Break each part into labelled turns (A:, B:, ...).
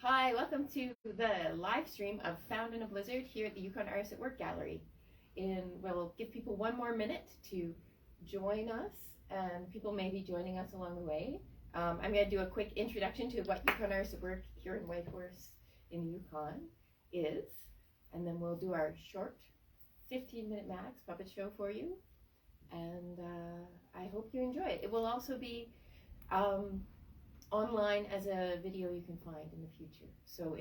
A: Hi, welcome to the live stream of Found in a Blizzard here at the Yukon Artists at Work Gallery. We'll give people one more minute to join us, and people may be joining us along the way. I'm going to do a quick introduction to what Yukon Artists at Work here in Whitehorse in the Yukon is, and then we'll do our short 15-minute max puppet show for you, and I hope you enjoy it. It will also be online as a video you can find in the future. So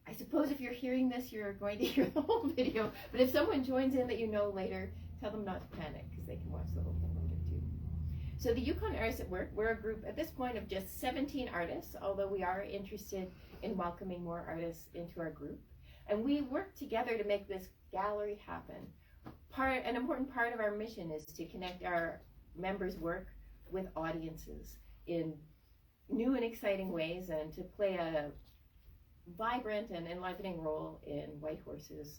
A: I suppose if you're hearing this, you're going to hear the whole video, but if someone joins in that you know later, tell them not to panic because they can watch the whole thing later too. So the Yukon Artists at Work, we're a group at this point of just 17 artists, although we are interested in welcoming more artists into our group. And we work together to make this gallery happen. An important part of our mission is to connect our members' work with audiences in new and exciting ways, and to play a vibrant and enlivening role in Whitehorse's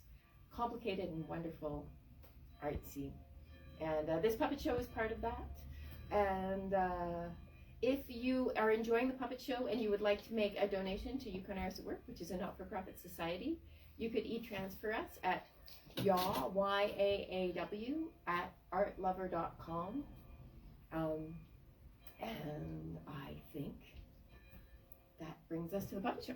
A: complicated and wonderful art scene. And this puppet show is part of that. And if you are enjoying the puppet show and you would like to make a donation to Yukon Artists at Work, which is a not-for-profit society, you could e-transfer us at YAAW, Y-A-A-W, at artlover.com. And I think that brings us to the puppet show.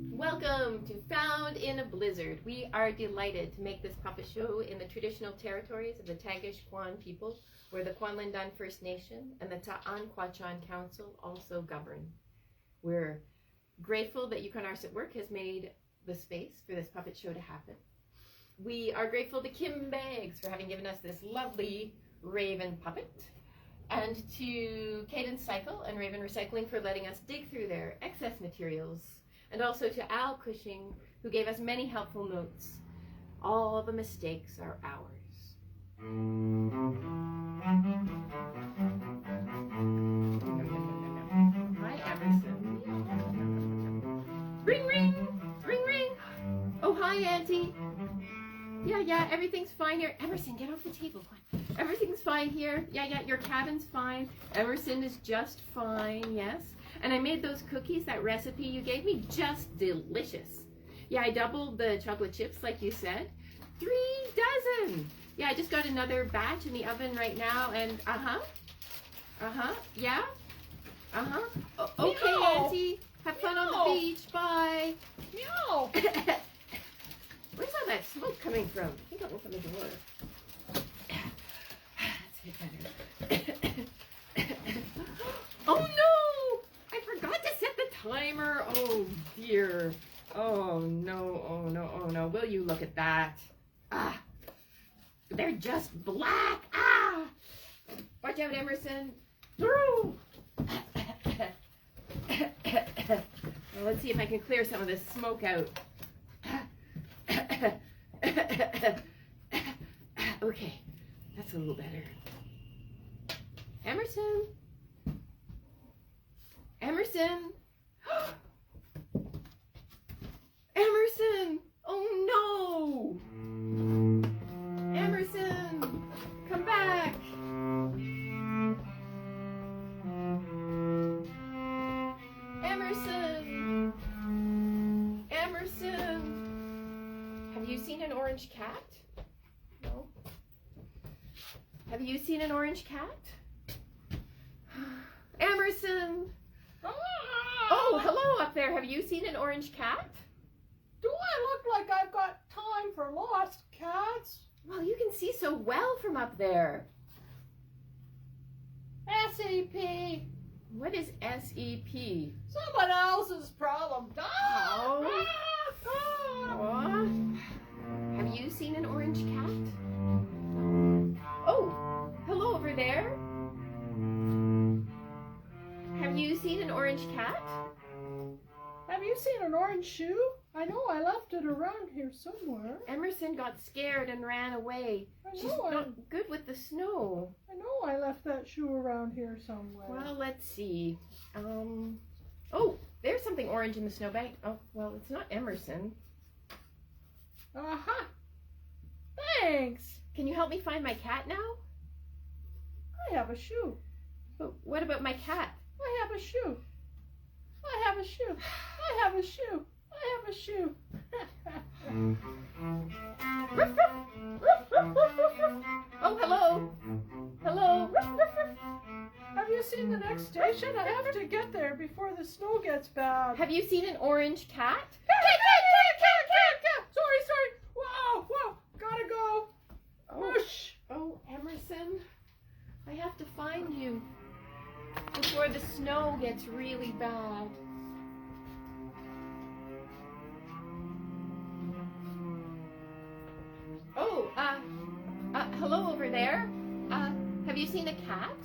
A: Welcome to Found in a Blizzard. We are delighted to make this puppet show in the traditional territories of the Tagish-Kwan people, where the Kwanlin-Dun First Nation and the Ta'an-Kwachan Council also govern. We're grateful that Yukon Artists at Work has made the space for this puppet show to happen. We are grateful to Kim Baggs for having given us this lovely Raven puppet, and to Cadence Cycle and Raven Recycling for letting us dig through their excess materials, and also to Al Cushing, who gave us many helpful notes. All the mistakes are ours. Hi, Emerson. Ring, ring, ring, ring. Oh, hi, Auntie. Yeah, everything's fine here. Emerson, get off the table. Everything's fine here. Yeah, your cabin's fine. Emerson is just fine, yes. And I made those cookies, that recipe you gave me, just delicious. Yeah, I doubled the chocolate chips like you said. 3 dozen. Yeah, I just got another batch in the oven right now, and yeah. Okay,
B: Meow.
A: Auntie. Have fun
B: Meow.
A: on the beach. Bye.
B: Meow.
A: Where's all that smoke coming from? I think I'll open the door. That's a bit better. Oh no! I forgot to set the timer. Oh dear. Oh no. Will you look at that? Ah. They're just black. Ah. Watch out, Emerson. Through. Well, let's see if I can clear some of this smoke out. Okay, that's a little better. Emerson. Emerson. Emerson. Oh no. Emerson, come back. Emerson. Emerson. Have you seen an orange cat? No. Have you seen an orange cat? Emerson. Oh, hello up there. Have you seen an orange cat?
B: Do I look like I've got time for lost cats?
A: Well, you can see so well from up there.
B: SEP.
A: What is SEP?
B: Someone else's problem.
A: Oh. Have you seen an orange cat? Oh, hello over there. Have you seen an orange cat?
B: Have you seen an orange shoe? I know I left it around here somewhere.
A: Emerson got scared and ran away. She's
B: I
A: not good with the snow.
B: know I left that shoe around here somewhere.
A: Well, let's see. Oh, there's something orange in the snowbank. Oh, well, it's not Emerson.
B: Aha! Thanks!
A: Can you help me find my cat now?
B: I have a shoe.
A: But what about my cat?
B: I have a shoe. I have a shoe. I have a shoe. I have a shoe.
A: Oh, hello. Hello.
B: Have you seen the next station? I have to get there before the snow gets bad.
A: Have you seen an orange cat?
B: Cat! Sorry. Whoa. Gotta go. Whoosh.
A: Oh, Emerson. I have to find you before the snow gets really bad. Oh, hello over there. Have you seen a cat?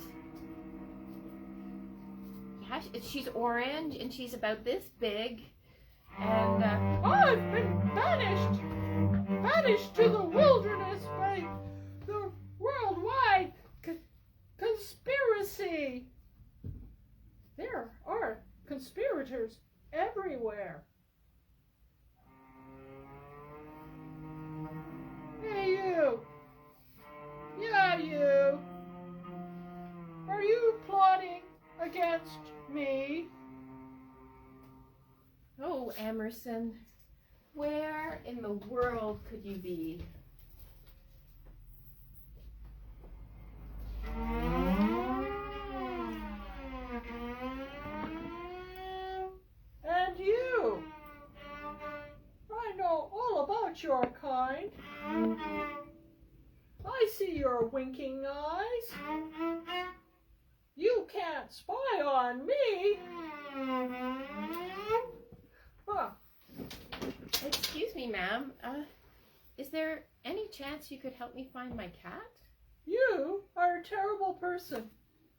A: Yeah, she's orange and she's about this big. And,
B: I've been banished to the wilderness by the worldwide conspiracy. There are conspirators everywhere. Hey, you. Yeah, you. Are you plotting against me?
A: oh, Emerson, where in the world could you be?
B: And you. I know all about your kind. I see your winking eyes. You can't spy on me. Huh.
A: Excuse me, ma'am. Is there any chance you could help me find my cat?
B: You are a terrible person.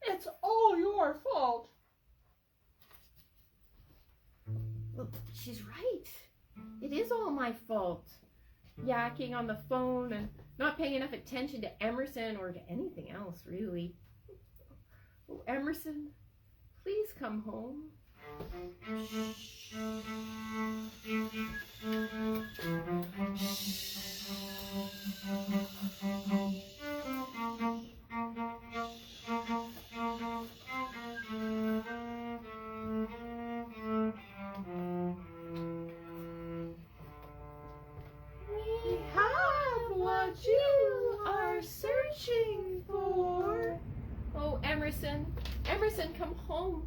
B: It's all your fault.
A: Well, she's right. It is all my fault. Yakking on the phone and not paying enough attention to Emerson or to anything else, really. Oh, Emerson, please come home. We have what you are searching for. Oh, Emerson, come home.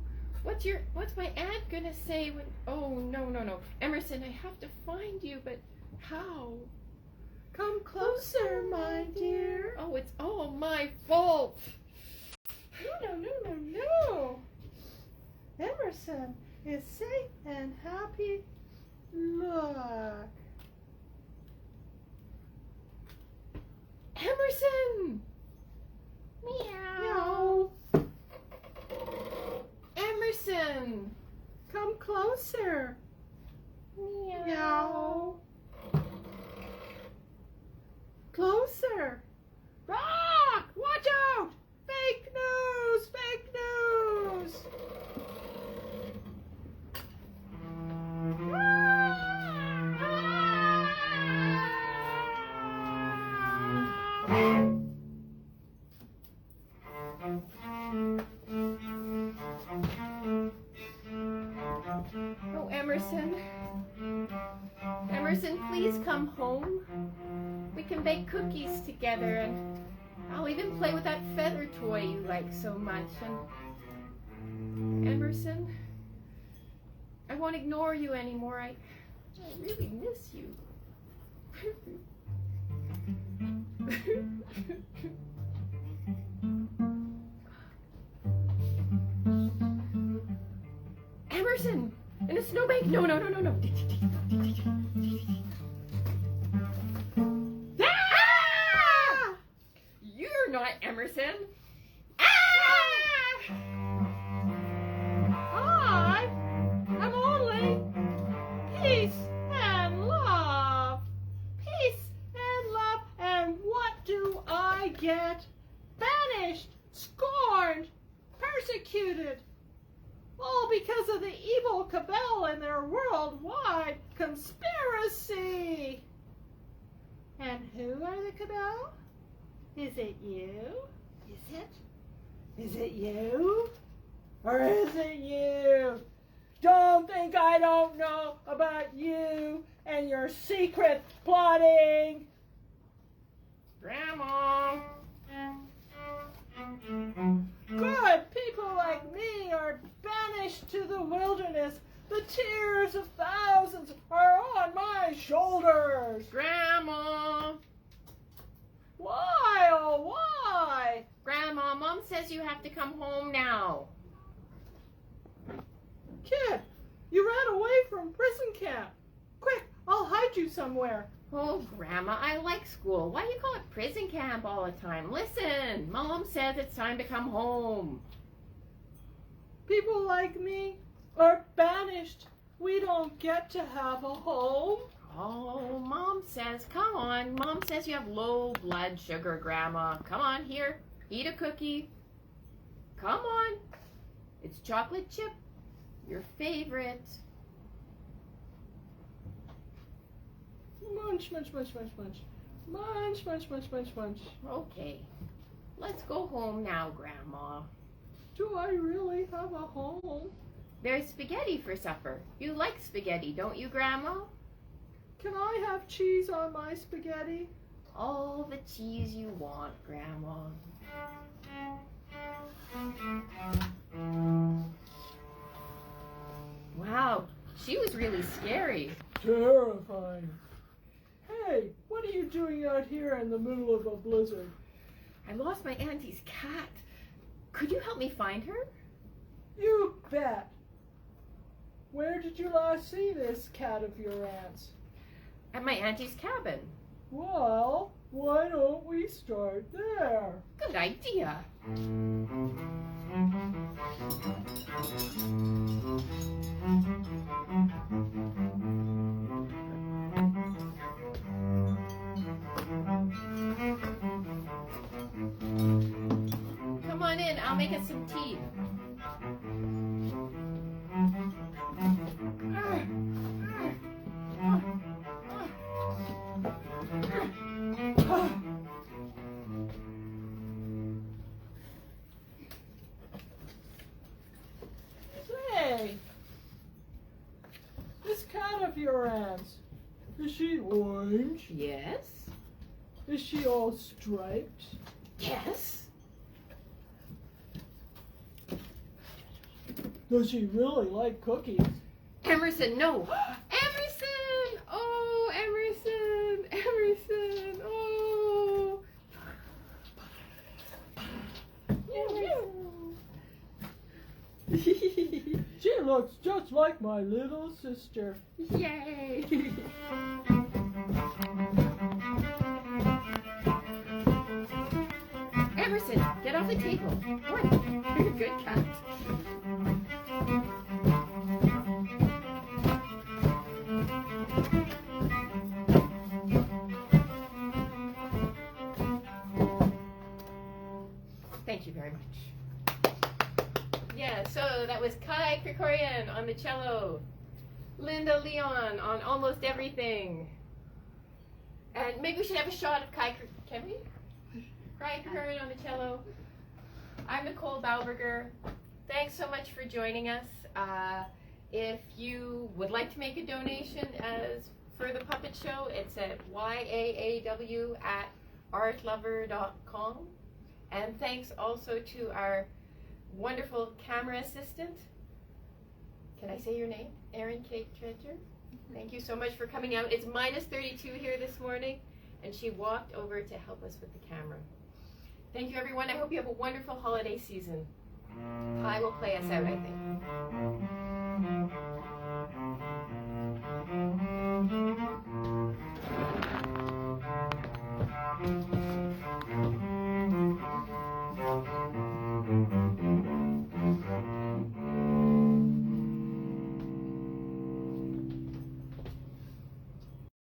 A: What's my aunt gonna say when? Oh, no, Emerson, I have to find you, but how?
B: Come closer, my dear.
A: Oh, it's all my fault.
B: No. Emerson is safe and happy. Look.
A: Emerson! Meow. Emerson!
B: Come closer.
A: Meow.
B: Closer. Rock! Watch out! Fake news!
A: Oh, Emerson. Emerson, please come home. We can bake cookies together, and I'll even play with that feather toy you like so much. And Emerson, I won't ignore you anymore. I really miss you. Emerson! In a snowbank! No. Ah! You're not Emerson! Ah!
B: I'm only peace and get banished, scorned, persecuted, all because of the evil cabal and their worldwide conspiracy. And who are the cabal? Is it you? Is it? Is it you? Or is it you? Don't think I don't know about you and your secret plotting.
A: Grandma!
B: Good people like me are banished to the wilderness. The tears of thousands are on my shoulders.
A: Grandma!
B: Why, oh why?
A: Grandma, Mom says you have to come home now.
B: Kid, you ran away from prison camp. Quick, I'll hide you somewhere.
A: Oh, Grandma, I like school. Why do you call it prison camp all the time? Listen, Mom says it's time to come home.
B: People like me are banished. We don't get to have a home.
A: Oh, Mom says, come on. Mom says you have low blood sugar, Grandma. Come on, here, eat a cookie. Come on. It's chocolate chip, your favorite.
B: Munch, munch, munch, munch, munch. Munch, munch, munch, munch, munch.
A: Okay, let's go home now, Grandma.
B: Do I really have a home?
A: There's spaghetti for supper. You like spaghetti, don't you, Grandma?
B: Can I have cheese on my spaghetti?
A: All the cheese you want, Grandma. Wow, she was really scary.
B: Terrifying. Hey, what are you doing out here in the middle of a blizzard?
A: I lost my auntie's cat. Could you help me find her?
B: You bet. Where did you last see this cat of your aunt's?
A: At my auntie's cabin.
B: Well, why don't we start there?
A: Good idea. Come on in, I'll make us some tea.
B: Say, this cat of your aunt's, is she orange?
A: Yes.
B: Is she all striped?
A: Yes.
B: Does she really like cookies?
A: Emerson, no. Emerson! Oh, Emerson! Emerson! Oh!
B: She looks just like my little sister.
A: Yay! Emerson, get off the table. Good, good cat. Thank you very much. Yeah, so that was Cai Krikorian on the cello, Linda Leon on almost everything, and maybe we should have a shot of Cai Krikorian on the cello. I'm Nicole Bauberger. Thanks so much for joining us. If you would like to make a donation for the puppet show, it's at yaaw@artlover.com. And thanks also to our wonderful camera assistant. Can I say your name? Erin Kate Treasure. Thank you so much for coming out. It's minus 32 here this morning, and she walked over to help us with the camera. Thank you, everyone. I hope you have a wonderful holiday season. Kai will play us out, I think.